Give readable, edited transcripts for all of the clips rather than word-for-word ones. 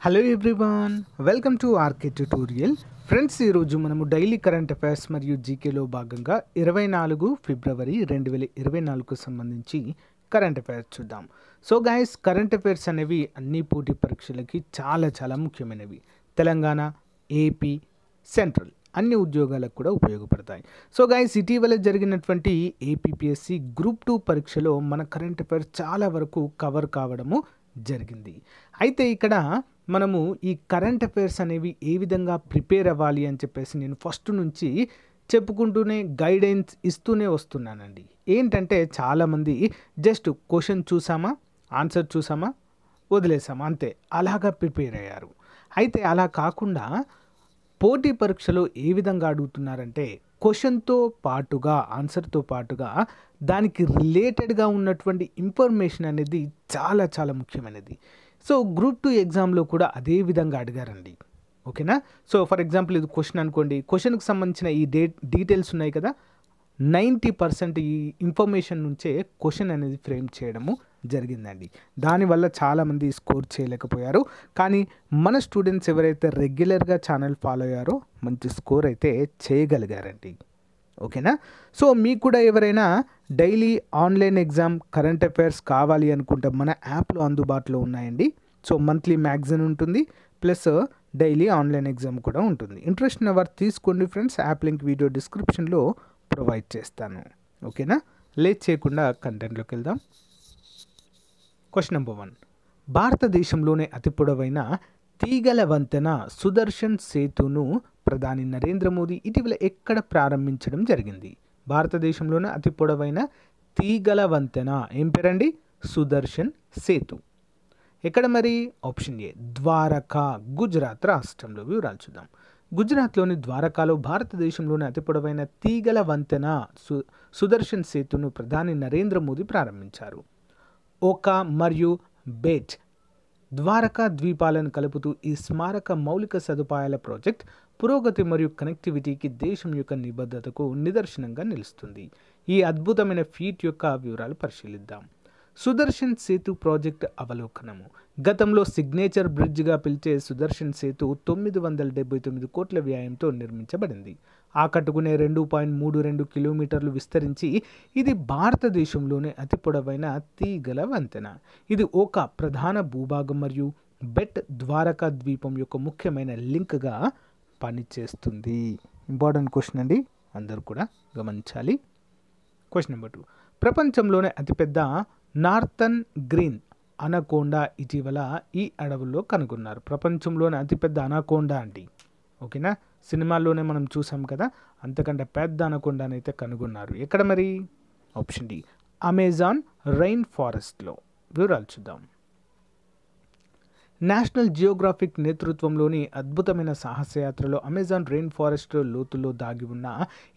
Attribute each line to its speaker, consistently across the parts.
Speaker 1: Hello everyone, welcome to RK tutorial. Friends, ఈరోజు మనము daily current affairs మరియు జీకేలో భాగంగా 24 ఫిబ్రవరి 2024కు సంబంధించి కరెంట్ అఫైర్స్ చూద్దాం. సో గైస్, కరెంట్ అఫైర్స్ అనేవి అన్ని పోటీ పరీక్షలకి చాలా ముఖ్యమైనవి. తెలంగాణ, ఏపీ, సెంట్రల్ అన్ని ఉద్యోగాలకు కూడా ఉపయోగపడతాయి. సో గైస్, ఇటీవల జరిగినటువంటి ఏపీపీఎస్సీ గ్రూప్ 2 పరీక్షలో మన కరెంట్ అఫైర్స్ చాలా వరకు కవర్ కావడము జరిగింది. అయితే ఇక్కడ మనము ఈ కరెంట్ అఫైర్స్ అనేవి ఏ విధంగా ప్రిపేర్ అవ్వాలి అని చెప్పేసి నేను ఫస్ట్ నుంచి చెప్పుకుంటూనే గైడెన్స్ ఇస్తూనే వస్తున్నానండి. ఏంటంటే చాలామంది జస్ట్ క్వశ్చన్ చూసామా, ఆన్సర్ చూసామా, వదిలేసామా, అంతే అలాగా ప్రిపేర్ అయ్యారు. అయితే అలా కాకుండా పోటీ పరీక్షలో ఏ విధంగా అడుగుతున్నారంటే క్వశ్చన్తో పాటుగా ఆన్సర్తో పాటుగా దానికి రిలేటెడ్గా ఉన్నటువంటి ఇన్ఫర్మేషన్ అనేది చాలా ముఖ్యమైనది. సో గ్రూప్ 2 ఎగ్జామ్లో కూడా అదే విధంగా అడిగారండి. ఓకేనా? సో ఫర్ ఎగ్జాంపుల్ ఇది క్వశ్చన్ అనుకోండి. క్వశ్చన్కి సంబంధించిన ఈ డీటెయిల్స్ ఉన్నాయి కదా, 90% ఈ ఇన్ఫర్మేషన్ నుంచే క్వశ్చన్ అనేది ఫ్రేమ్ చేయడము జరిగిందండి. దానివల్ల చాలామంది స్కోర్ చేయలేకపోయారు. కానీ మన స్టూడెంట్స్ ఎవరైతే రెగ్యులర్గా ఛానల్ ఫాలో అయ్యారో మంచి స్కోర్ అయితే చేయగలిగారండి. ఓకేనా? సో మీకు కూడా ఎవరైనా daily online exam current affairs కావాలి అనుకుంటే మన యాప్లో అందుబాటులో ఉన్నాయండి. సో మంత్లీ మ్యాగజైన్ ఉంటుంది, ప్లస్ డైలీ ఆన్లైన్ ఎగ్జామ్ కూడా ఉంటుంది. ఇంట్రెస్ట్ ఉన్న వారు తీసుకోండి ఫ్రెండ్స్. యాప్ లింక్ వీడియో డిస్క్రిప్షన్లో ప్రొవైడ్ చేస్తాను. ఓకేనా? లేట్ చేయకుండా కంటెంట్లోకి వెళ్దాం. క్వశ్చన్ నెంబర్ 1, భారతదేశంలోనే అతి పొడవైన తీగల వంతెన సుదర్శన్ సేతును ప్రధాని నరేంద్ర మోదీ ఇటీవల ఎక్కడ ప్రారంభించడం జరిగింది? భారతదేశంలోనే అతి పొడవైన తీగల వంతెన ఏం పేరండి? సుదర్శన్ సేతు. ఎక్కడ మరి? ఆప్షన్ ఏ ద్వారకా, గుజరాత్ రాష్ట్రంలో. వివరాలు చూద్దాం. గుజరాత్లోని ద్వారకాలో భారతదేశంలోని అతి పొడవైన తీగల వంతెన సుదర్శన్ సేతును ప్రధాని నరేంద్ర మోదీ ప్రారంభించారు. ఓకా మరియు బేట్ ద్వారకా ద్వీపాలను కలుపుతూ ఈ స్మారక మౌలిక సదుపాయాల ప్రాజెక్ట్ పురోగతి మరియు కనెక్టివిటీకి దేశం యొక్క నిబద్ధతకు నిదర్శనంగా నిలుస్తుంది. ఈ అద్భుతమైన ఫీట్ యొక్క వివరాలు పరిశీలిద్దాం. సుదర్శన్ సేతు ప్రాజెక్ట్ అవలోకనము. గతంలో సిగ్నేచర్ బ్రిడ్జ్గా పిలిచే సుదర్శన్ సేతు 979 కోట్ల వ్యయంతో నిర్మించబడింది. ఆకట్టుకునే 2.32 కిలోమీటర్లు విస్తరించి ఇది భారతదేశంలోనే అతి పొడవైన తీగల వంతెన. ఇది ఒక ప్రధాన భూభాగం మరియు బెట్ ద్వారకా ద్వీపం యొక్క ముఖ్యమైన లింక్గా పనిచేస్తుంది. ఇంపార్టెంట్ క్వశ్చన్ అండి, అందరూ కూడా గమనించాలి. క్వశ్చన్ నెంబర్ 2, ప్రపంచంలోనే అతిపెద్ద నార్థన్ గ్రీన్ అనకోండా ఇటీవల ఈ అడవుల్లో కనుగొన్నారు. ప్రపంచంలోనే అతిపెద్ద అనకోండా అండి. ఓకేనా? సినిమాల్లోనే మనం చూసాం కదా, అంతకంటే పెద్ద అనకోండాని అయితే కనుగొన్నారు. ఎక్కడ మరి? ఆప్షన్ డి, అమెజాన్ రైన్ ఫారెస్ట్లో. వివరాలు చూద్దాం. నేషనల్ జియోగ్రాఫిక్ నేతృత్వంలోని అద్భుతమైన సాహసయాత్రలో అమెజాన్ రెయిన్ ఫారెస్ట్ లోతుల్లో దాగి ఉన్న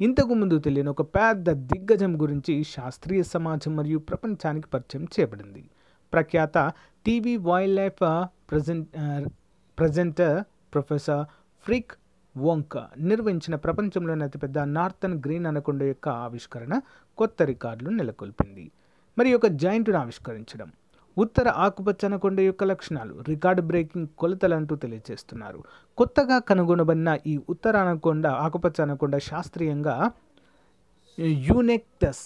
Speaker 1: ఇంతకు ముందు తెలియని ఒక పెద్ద దిగ్గజం గురించి శాస్త్రీయ సమాజం మరియు ప్రపంచానికి పరిచయం చేయబడింది. ప్రఖ్యాత TV wildlife presenter professor Freek Vonk నిర్వహించిన ప్రపంచంలోని అతిపెద్ద నార్థన్ గ్రీన్ అనకొండ యొక్క ఆవిష్కరణ కొత్త రికార్డులు నెలకొల్పింది. మరి ఒక జాయింట్ను ఆవిష్కరించడం. ఉత్తర ఆకుపచ్చ అనకొండ యొక్క లక్షణాలు రికార్డ్ బ్రేకింగ్ కొలతలంటూ తెలియజేస్తున్నారు. కొత్తగా కనుగొనబడిన ఈ ఉత్తర అనకొండ ఆకుపచ్చ అనకొండ శాస్త్రీయంగా యూనెక్టస్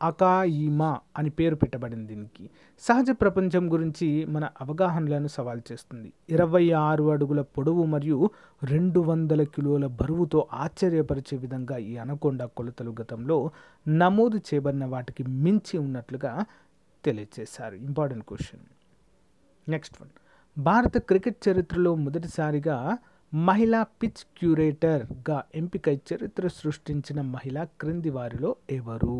Speaker 1: అకాయిమా అని పేరు పెట్టబడింది. దీనికి సహజ ప్రపంచం గురించి మన అవగాహనలను సవాల్ చేస్తుంది. 26 అడుగుల పొడవు మరియు 200 కిలోల బరువుతో ఆశ్చర్యపరిచే విధంగా ఈ అనకొండ కొలతలు గతంలో నమోదు చేయబడిన వాటికి మించి ఉన్నట్లుగా తెలియజేశారు. Important question. నెక్స్ట్ వన్, భారత క్రికెట్ చరిత్రలో మొదటిసారిగా మహిళా పిచ్ క్యూరేటర్గా ఎంపికై చరిత్ర సృష్టించిన మహిళ క్రింది వారిలో ఎవరు?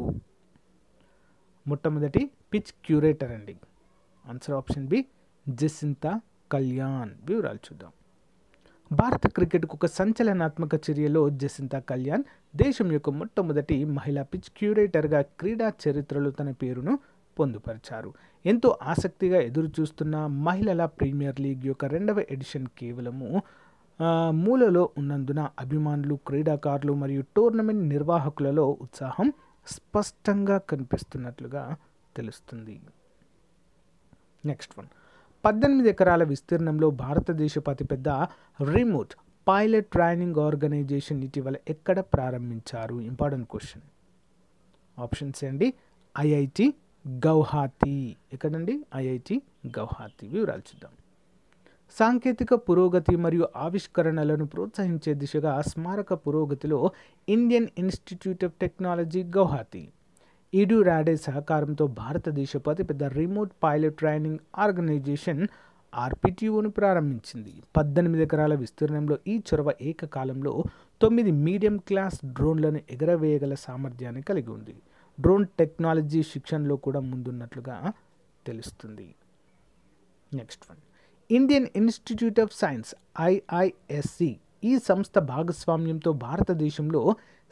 Speaker 1: మొట్టమొదటి పిచ్ క్యూరేటర్ అండి. Answer option B, Jacinta Kalyan. వివరాలు చూద్దాం. భారత క్రికెట్కు ఒక సంచలనాత్మక చర్యలో జెసింతా కళ్యాణ్ దేశం యొక్క మొట్టమొదటి మహిళా పిచ్ క్యూరేటర్గా క్రీడా చరిత్రలో తన పేరును పొందుపరిచారు. ఎంతో ఆసక్తిగా ఎదురుచూస్తున్న మహిళల ప్రీమియర్ లీగ్ యొక్క 2వ ఎడిషన్ కేవలము మూలలో ఉన్నందున అభిమానులు, క్రీడాకారులు మరియు టోర్నమెంట్ నిర్వాహకులలో ఉత్సాహం స్పష్టంగా కనిపిస్తున్నట్లుగా తెలుస్తుంది. నెక్స్ట్ వన్, 18 ఎకరాల విస్తీర్ణంలో భారతదేశపు అతిపెద్ద రిమోట్ పైలట్ ట్రైనింగ్ ఆర్గనైజేషన్ ఇటీవల ఎక్కడ ప్రారంభించారు? Important question. ఆప్షన్స్ అండి, ఐఐటి గౌహాతి. ఎక్కడండి? ఐఐటి గౌహాతి. వివరాలు చూద్దాం. సాంకేతిక పురోగతి మరియు ఆవిష్కరణలను ప్రోత్సహించే దిశగా స్మారక పురోగతిలో Indian Institute of Technology Guwahati ఈడ్యురాడే సహకారంతో భారతదేశపు అతిపెద్ద రిమోట్ పైలట్ ట్రైనింగ్ ఆర్గనైజేషన్ ఆర్పిటిఓను ప్రారంభించింది. 18 ఎకరాల విస్తీర్ణంలో ఈ చొరవ ఏకకాలంలో 9 మీడియం క్లాస్ డ్రోన్లను ఎగరవేయగల సామర్థ్యాన్ని కలిగి ఉంది. డ్రోన్ టెక్నాలజీ శిక్షణలో కూడా ముందున్నట్లుగా తెలుస్తుంది. Next one, Indian Institute of science IISc ఈ సంస్థ భాగస్వామ్యంతో భారతదేశంలో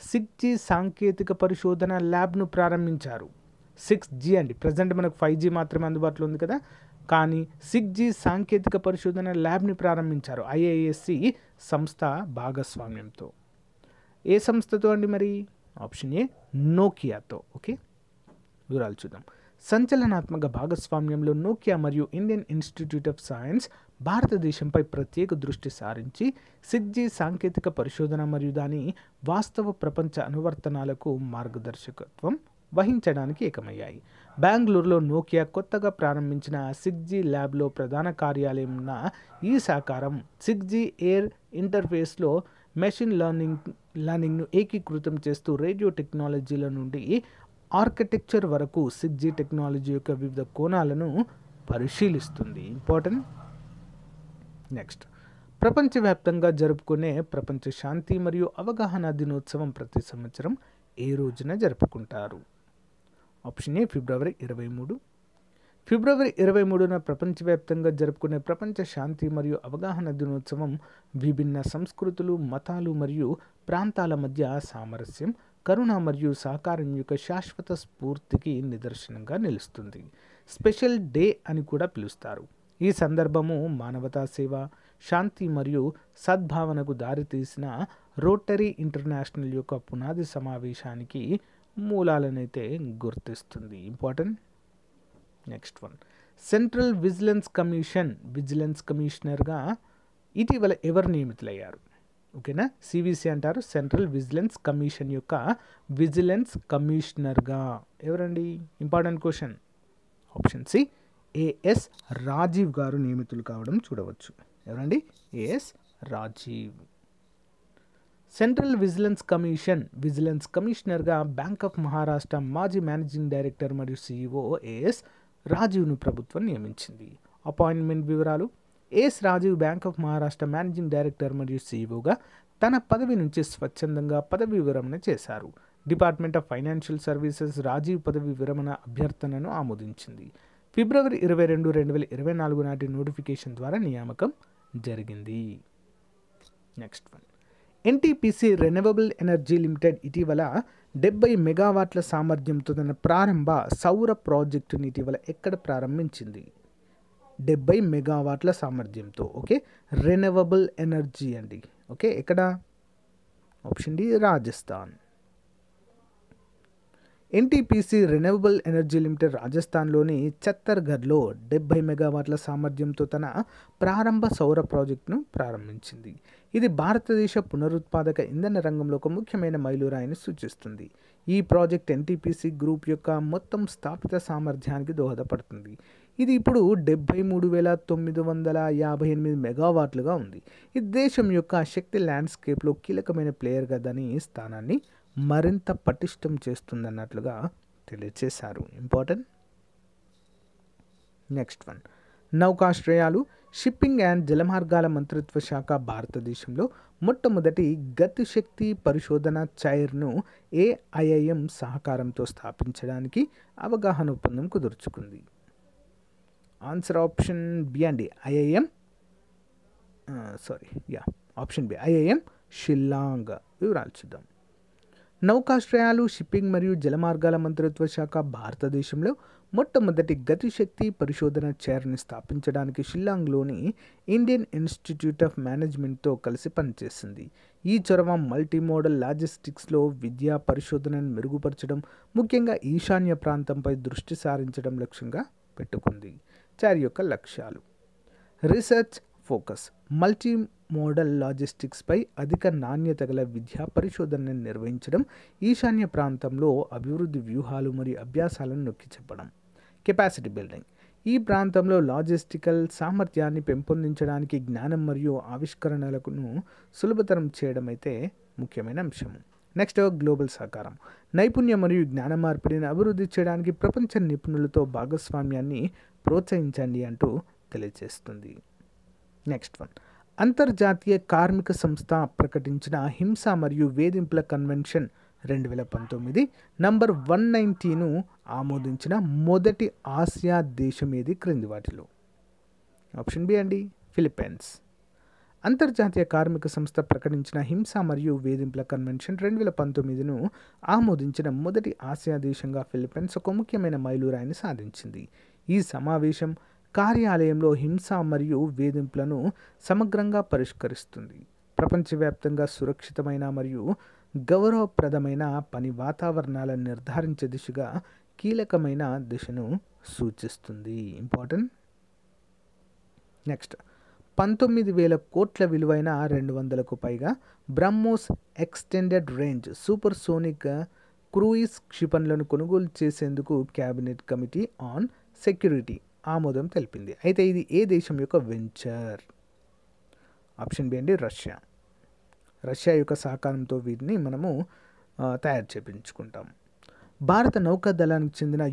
Speaker 1: 6G సాంకేతిక పరిశోధన ల్యాబ్ను ప్రారంభించారు. 6G అండి, ప్రజెంట్ మనకు 5G మాత్రమే అందుబాటులో ఉంది కదా, కానీ 6G సాంకేతిక పరిశోధన ల్యాబ్ని ప్రారంభించారు ఐఐఎస్సి సంస్థ భాగస్వామ్యంతో. ఏ సంస్థతో అండి మరి? Option A, నోకియాతో. ఓకే, వివరాలు చూద్దాం. సంచలనాత్మక భాగస్వామ్యంలో నోకియా మరియు ఇండియన్ ఇన్స్టిట్యూట్ ఆఫ్ సైన్స్ భారతదేశంపై ప్రత్యేక దృష్టి సారించి 6G సాంకేతిక పరిశోధన మరియు దాని వాస్తవ ప్రపంచ అనువర్తనాలకు మార్గదర్శకత్వం వహించడానికి ఏకమయ్యాయి. బెంగళూరులో నోకియా కొత్తగా ప్రారంభించిన 6G ల్యాబ్లో ప్రధాన కార్యాలయం ఉన్న ఈ సహకారం 6G ఎయిర్ ఇంటర్ఫేస్లో మెషిన్ లెర్నింగ్ను ఏకీకృతం చేస్తూ రేడియో టెక్నాలజీల నుండి ఆర్కిటెక్చర్ వరకు 6G టెక్నాలజీ యొక్క వివిధ కోణాలను పరిశీలిస్తుంది. ఇంపార్టెంట్. నెక్స్ట్, ప్రపంచవ్యాప్తంగా జరుపుకునే ప్రపంచ శాంతి మరియు అవగాహన దినోత్సవం ప్రతి సంవత్సరం ఏ రోజున జరుపుకుంటారు? ఆప్షన్ ఏ, ఫిబ్రవరి 23. ఫిబ్రవరి 23న ప్రపంచవ్యాప్తంగా జరుపుకునే ప్రపంచ శాంతి మరియు అవగాహన దినోత్సవం విభిన్న సంస్కృతులు, మతాలు మరియు ప్రాంతాల మధ్య సామరస్యం, కరుణ మరియు సహకారం యొక్క శాశ్వత స్ఫూర్తికి నిదర్శనంగా నిలుస్తుంది. స్పెషల్ డే అని కూడా పిలుస్తారు. ఈ సందర్భము మానవతా సేవ, శాంతి మరియు సద్భావనకు దారితీసిన రోటరీ ఇంటర్నేషనల్ యొక్క పునాది సమావేశానికి మూలాలనైతే గుర్తిస్తుంది. Important. Next one, central vigilance కమిషనర్గా ఇటీవల ఎవరు నియమితులయ్యారు? ఓకేనా, సివిసి అంటారు. సెంట్రల్ విజిలెన్స్ కమిషన్ యొక్క విజిలెన్స్ కమిషనర్గా ఎవరండి? Important question. Option C, AS Rajeev గారు నియమితులు కావడం చూడవచ్చు. ఎవరండి? ఏఎస్ రాజీవ్. సెంట్రల్ విజిలెన్స్ కమిషనర్గా బ్యాంక్ ఆఫ్ మహారాష్ట్ర మాజీ మేనేజింగ్ డైరెక్టర్ మరియు సిఇఓ ఏఎస్ రాజీవ్ను ప్రభుత్వం నియమించింది. అపాయింట్మెంట్ వివరాలు: AS Rajeev bank of Maharashtra managing director మరియు సిఇఓగా తన పదవి నుంచి స్వచ్ఛందంగా పదవి విరమణ చేశారు. Department of financial services Rajiv పదవి విరమణ అభ్యర్థనను ఆమోదించింది. ఫిబ్రవరి 22, 2024 నాటి నోటిఫికేషన్ ద్వారా నియామకం జరిగింది. Next one, NTPC renewable energy limited ఇటీవల 70 మెగావాట్ల సామర్థ్యంతో తన ప్రారంభ సౌర ప్రాజెక్టుని ఇటీవల ఎక్కడ ప్రారంభించింది? 70 మెగావాట్ల సామర్థ్యంతో. ఓకే, రెన్యూవబుల్ ఎనర్జీ అండి. ఓకే, ఎక్కడ? Option D, Rajasthan. NTPC renewable energy limited రాజస్థాన్లోని ఛత్తర్గఢ్లో 70 మెగావాట్ల సామర్థ్యంతో తన ప్రారంభ సౌర ప్రాజెక్టును ప్రారంభించింది. ఇది భారతదేశ పునరుత్పాదక ఇంధన రంగంలో ఒక ముఖ్యమైన మైలురాయిని సూచిస్తుంది. ఈ ప్రాజెక్ట్ ఎన్టీపీసీ గ్రూప్ యొక్క మొత్తం స్థాపిత సామర్థ్యానికి దోహదపడుతుంది. ఇది ఇప్పుడు 73,958 మెగావాట్లుగా ఉంది. ఇది దేశం యొక్క శక్తి ల్యాండ్స్కేప్లో కీలకమైన ప్లేయర్గా దాని స్థానాన్ని మరింత పటిష్టం చేస్తుందన్నట్లుగా తెలియజేశారు. ఇంపార్టెంట్. నెక్స్ట్ వన్, నౌకాశ్రయాలు, షిప్పింగ్ అండ్ జలమార్గాల మంత్రిత్వ శాఖ భారతదేశంలో మొట్టమొదటి గతిశక్తి పరిశోధన చైర్ను ఏఐఐఎం సహకారంతో స్థాపించడానికి అవగాహన ఒప్పందం కుదుర్చుకుంది. ఆన్సర్ ఆప్షన్ బి అండి, ఆప్షన్ బి, ఐఐఎం షిల్లాంగ్. వివరాలు చూద్దాం. నౌకాశ్రయాలు, షిప్పింగ్ మరియు జలమార్గాల మంత్రిత్వ శాఖ భారతదేశంలో మొట్టమొదటి గతిశక్తి పరిశోధన చైర్ని స్థాపించడానికి షిల్లాంగ్లోని ఇండియన్ ఇన్స్టిట్యూట్ ఆఫ్ మేనేజ్మెంట్తో కలిసి పనిచేసింది. ఈ చొరవ మల్టీమోడల్ లాజిస్టిక్స్లో విద్యా పరిశోధనను మెరుగుపరచడం, ముఖ్యంగా ఈశాన్య ప్రాంతంపై దృష్టి సారించడం లక్ష్యంగా పెట్టుకుంది. చైర్ యొక్క లక్ష్యాలు: రీసెర్చ్ ఫోకస్ మల్టీ మోడల్ లాజిస్టిక్స్పై అధిక నాణ్యత గల విద్యా పరిశోధనను నిర్వహించడం, ఈశాన్య ప్రాంతంలో అభివృద్ధి వ్యూహాలు మరియు అభ్యాసాలను నొక్కి చెప్పడం. కెపాసిటీ బిల్డింగ్ ఈ ప్రాంతంలో లాజిస్టికల్ సామర్థ్యాన్ని పెంపొందించడానికి జ్ఞానం మరియు ఆవిష్కరణలకు సులభతరం చేయడం అయితే ముఖ్యమైన అంశం. నెక్స్ట్ గ్లోబల్ సహకారం నైపుణ్యం మరియు జ్ఞాన మార్పిడిని అభివృద్ధి చేయడానికి ప్రపంచ నిపుణులతో భాగస్వామ్యాన్ని ప్రోత్సహించండి అంటూ తెలియజేస్తుంది. నెక్స్ట్ వన్ అంతర్జాతీయ కార్మిక సంస్థ ప్రకటించిన హింస మరియు వేధింపుల కన్వెన్షన్ 2019 నంబర్ 190ను ఆమోదించిన మొదటి ఆసియా దేశం ఏది క్రింది వాటిలో? ఆప్షన్ బి అండి ఫిలిప్పైన్స్. అంతర్జాతీయ కార్మిక సంస్థ ప్రకటించిన హింస మరియు వేధింపుల కన్వెన్షన్ 2019ను ఆమోదించిన మొదటి ఆసియా దేశంగా ఫిలిప్పైన్స్ ఒక ముఖ్యమైన మైలురాయిని సాధించింది. ఈ సమావేశం కార్యాలయంలో హింస మరియు వేధింపులను సమగ్రంగా పరిష్కరిస్తుంది, ప్రపంచవ్యాప్తంగా సురక్షితమైన మరియు గౌరవప్రదమైన పని వాతావరణాలను నిర్ధారించే దిశగా కీలకమైన దిశను సూచిస్తుంది. ఇంపార్టెంట్. నెక్స్ట్ 19,000 కోట్ల విలువైన 200కు పైగా BrahMos extended range supersonic cruise క్షిపణులను కొనుగోలు చేసేందుకు క్యాబినెట్ కమిటీ ఆన్ సెక్యూరిటీ ఆమోదం తెలిపింది. అయితే ఇది ఏ దేశం యొక్క వెంచర్? ఆప్షన్ బి అండి రష్యా. రష్యా యొక్క సహకారంతో వీటిని మనము తయారు చేయించుకుంటాం. భారత నౌకాదళానికి చెందిన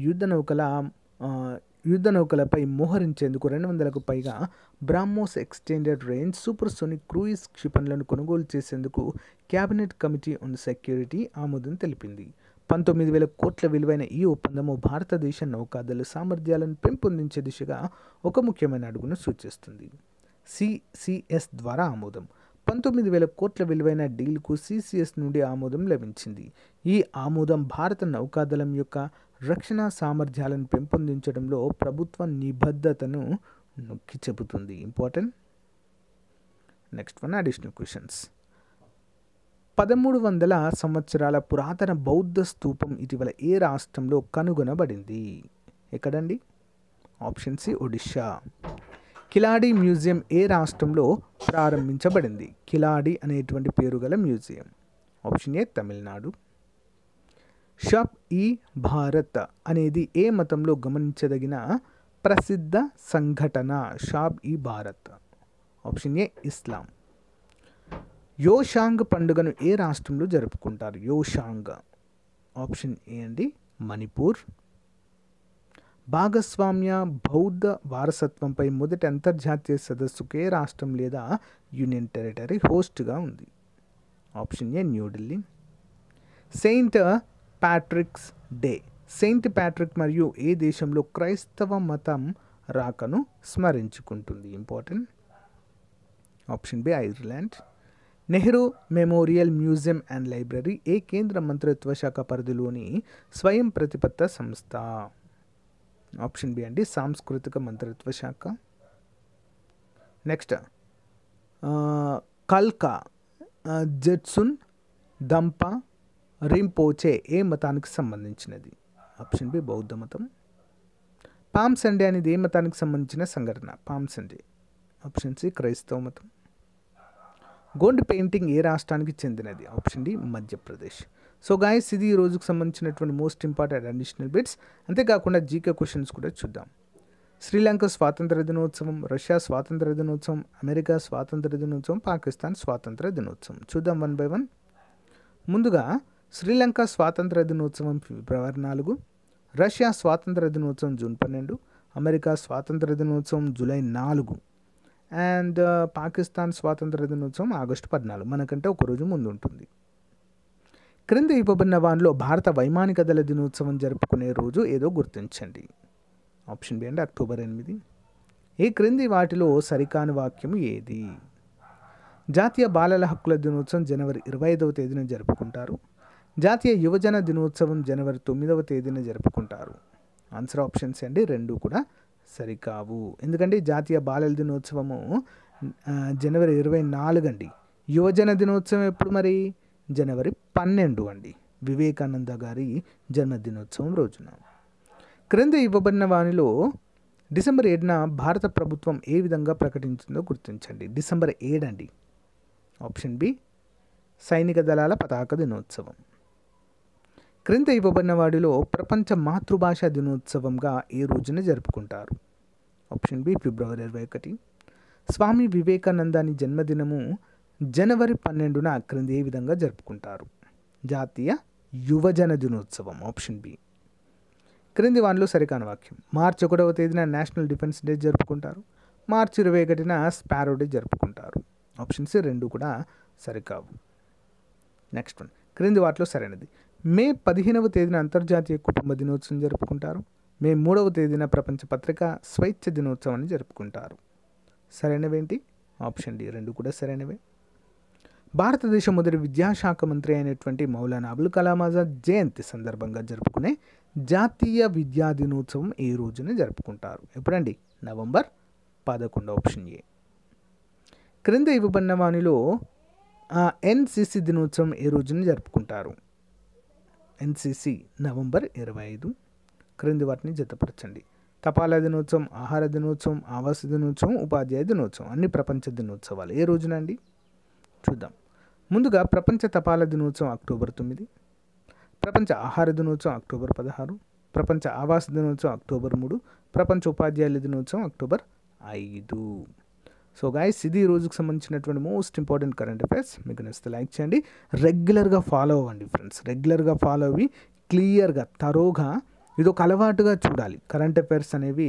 Speaker 1: యుద్ధ నౌకలపై మోహరించేందుకు 200కు పైగా BrahMos extended range supersonic cruise క్షిపణులను కొనుగోలు చేసేందుకు క్యాబినెట్ కమిటీ ఆన్ సెక్యూరిటీ ఆమోదం తెలిపింది. 19,000 కోట్ల విలువైన ఈ ఒప్పందము భారతదేశ నౌకాదళ సామర్థ్యాలను పెంపొందించే దిశగా ఒక ముఖ్యమైన అడుగును సూచిస్తుంది. సిసిఎస్ ద్వారా ఆమోదం 19,000 కోట్ల విలువైన డీల్కు సిసిఎస్ నుండి ఆమోదం లభించింది. ఈ ఆమోదం భారత నౌకాదళం యొక్క రక్షణ సామర్థ్యాలను పెంపొందించడంలో ప్రభుత్వ నిబద్ధతను నొక్కి చెబుతుంది. Important. Next one additional questions. 1300 సంవత్సరాల పురాతన బౌద్ధ స్తూపం ఇటీవల ఏ రాష్ట్రంలో కనుగొనబడింది? ఎక్కడండి? Option C Odisha. Keeladi museum ఏ రాష్ట్రంలో ప్రారంభించబడింది? కిలాడి అనేటువంటి పేరు గల మ్యూజియం. Option A Tamil Nadu. షబ్ ఈ భారత్ అనేది ఏ మతంలో గమనించదగిన ప్రసిద్ధ సంఘటన? షబ్ ఈ భారత్. ఆప్షన్ ఏ ఇస్లాం. యోషాంగ్ పండుగను ఏ రాష్ట్రంలో జరుపుకుంటారు? యోషాంగ్. ఆప్షన్ ఏ అండి మణిపూర్. భాగస్వామ్య బౌద్ధ వారసత్వంపై మొదటి అంతర్జాతీయ సదస్సుకు ఏ రాష్ట్రం లేదా యూనియన్ టెరిటరీ హోస్ట్గా ఉంది? Option A New Delhi. Saint Patrick's Day Saint Patrick మరియు ఏ దేశంలో క్రైస్తవ మతం రాకను స్మరించుకుంటుంది? Important. Option B Ireland. Nehru memorial museum and library ఏ కేంద్ర మంత్రిత్వ శాఖ పరిధిలోని స్వయం ప్రతిపత్త సంస్థ? ఆప్షన్ బి అండి సాంస్కృతిక మంత్రిత్వ శాఖ. నెక్స్ట్ కల్కా జెట్సున్ దంపా రింపోచే ఏ మతానికి సంబంధించినది? ఆప్షన్ బి బౌద్ధ మతం. పామ్ సండే అనేది ఏ మతానికి సంబంధించిన సంఘటన? Palm Sunday. ఆప్షన్ సి క్రైస్తవ మతం. గోండ్ పెయింటింగ్ ఏ రాష్ట్రానికి చెందినది? Option D Madhya Pradesh. So guys ఇది ఈ రోజుకు సంబంధించినటువంటి మోస్ట్ ఇంపార్టెంట్ అడిషనల్ బిట్స్. అంతేకాకుండా జీకే క్వశ్చన్స్ కూడా చూద్దాం. శ్రీలంక స్వాతంత్ర దినోత్సవం, రష్యా స్వాతంత్ర దినోత్సవం, అమెరికా స్వాతంత్ర దినోత్సవం, పాకిస్తాన్ స్వాతంత్ర దినోత్సవం. చూద్దాం వన్ బై వన్. ముందుగా శ్రీలంక స్వాతంత్ర దినోత్సవం ఫిబ్రవరి 4, రష్యా స్వాతంత్ర దినోత్సవం జూన్ 12, అమెరికా స్వాతంత్ర దినోత్సవం జూలై 4 అండ్ పాకిస్తాన్ స్వాతంత్ర దినోత్సవం ఆగస్టు 14. మనకంటే ఒకరోజు ముందు ఉంటుంది. క్రింద ఇవ్వబడిన వానిలో భారత వైమానిక దళ దినోత్సవం జరుపుకునే రోజు ఏదో గుర్తించండి. ఆప్షన్ బి అండి అక్టోబర్ 8. ఈ క్రింది వాటిలో సరికాని వాక్యం ఏది? జాతీయ బాలల హక్కుల దినోత్సవం జనవరి 25వ తేదీన జరుపుకుంటారు. జాతీయ యువజన దినోత్సవం జనవరి 9వ తేదీన జరుపుకుంటారు. ఆన్సర్ ఆప్షన్స్ అండి రెండు కూడా సరికావు. ఎందుకంటే జాతీయ బాలల దినోత్సవము జనవరి 24 అండి. యువజన దినోత్సవం ఎప్పుడు మరి? జనవరి 12 అండి, వివేకానంద గారి జన్మదినోత్సవం రోజున. క్రింద ఇవ్వబడిన వానిలో డిసెంబర్ 7న భారత ప్రభుత్వం ఏ విధంగా ప్రకటించిందో గుర్తించండి. డిసెంబర్ 7 అండి. ఆప్షన్ బి సైనిక దళాల పతాక దినోత్సవం. క్రింద ఇవ్వబడిన వాటిలో ప్రపంచ మాతృభాష దినోత్సవంగా ఏ రోజున జరుపుకుంటారు? ఆప్షన్ బి ఫిబ్రవరి 21. స్వామి వివేకానందాని జన్మదినము జనవరి 12న క్రింద ఏ విధంగా జరుపుకుంటారు? జాతీయ యువజన దినోత్సవం. Option B. క్రింది వాటిలో సరికాని వాక్యం. మార్చి 1వ తేదీన నేషనల్ డిఫెన్స్ డే జరుపుకుంటారు. మార్చి 21న స్పారో డే జరుపుకుంటారు. ఆప్షన్ సి రెండు కూడా సరికావు. Next one. క్రింది వాటిలో సరైనది. మే 15వ తేదీన అంతర్జాతీయ కుటుంబ దినోత్సవం జరుపుకుంటారు. మే 3వ తేదీన ప్రపంచ పత్రికా స్వేచ్ఛ దినోత్సవాన్ని జరుపుకుంటారు. సరైనవేంటి? ఆప్షన్ డి రెండు కూడా సరైనవే. భారతదేశ మొదటి విద్యాశాఖ మంత్రి అయినటువంటి మౌలానా అబుల్ కలాం ఆజాద్ జయంతి సందర్భంగా జరుపుకునే జాతీయ విద్యా దినోత్సవం ఏ రోజున జరుపుకుంటారు? ఎప్పుడండి? నవంబర్ 11. Option A. క్రింద ఇవ్వబడిన వానిలో ఎన్సిసి దినోత్సవం ఏ రోజున జరుపుకుంటారు? NCC November 25. క్రింది వాటిని జతపరచండి. తపాలా దినోత్సవం, ఆహార దినోత్సవం, ఆవాస దినోత్సవం, ఉపాధ్యాయ దినోత్సవం అన్ని ప్రపంచ దినోత్సవాలు ఏ రోజునండి? చూద్దాం. ముందుగా ప్రపంచ తపాలా దినోత్సవం అక్టోబర్ 9, ప్రపంచ ఆహార దినోత్సవం అక్టోబర్ 16, ప్రపంచ ఆవాస దినోత్సవం అక్టోబర్ 3, ప్రపంచ ఉపాధ్యాయుల దినోత్సవం అక్టోబర్ 5. సో గైస్, ఇది ఈ రోజుకి సంబంధించినటువంటి మోస్ట్ ఇంపార్టెంట్ కరెంట్ అఫైర్స్. మీకు నచ్చితే లైక్ చేయండి, రెగ్యులర్గా ఫాలో అవ్వండి ఫ్రెండ్స్. రెగ్యులర్గా ఫాలో అవి క్లియర్గా తరోగా ఇది ఒక అలవాటుగా చూడాలి. కరెంట్ అఫైర్స్ అనేవి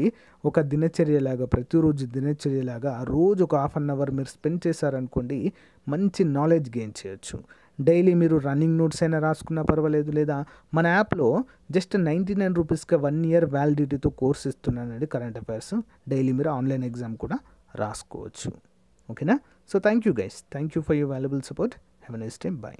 Speaker 1: ఒక దినచర్యలాగా, ప్రతిరోజు దినచర్యలాగా రోజు ఒక హాఫ్ అన్ అవర్ మీరు స్పెండ్ చేశారనుకోండి, మంచి నాలెడ్జ్ గెయిన్ చేయొచ్చు. డైలీ మీరు రన్నింగ్ నోట్స్ అయినా రాసుకున్నా పర్వాలేదు, లేదా మన యాప్లో జస్ట్ 99 రూపీస్కి 1 ఇయర్ వ్యాలిడిటీతో కోర్స్ ఇస్తున్నానండి కరెంట్ అఫైర్స్. డైలీ మీరు ఆన్లైన్ ఎగ్జామ్ కూడా రాసుకోవచ్చు. ఓకేనా? So thank you guys, thank you for your valuable support. Have a nice day. Bye.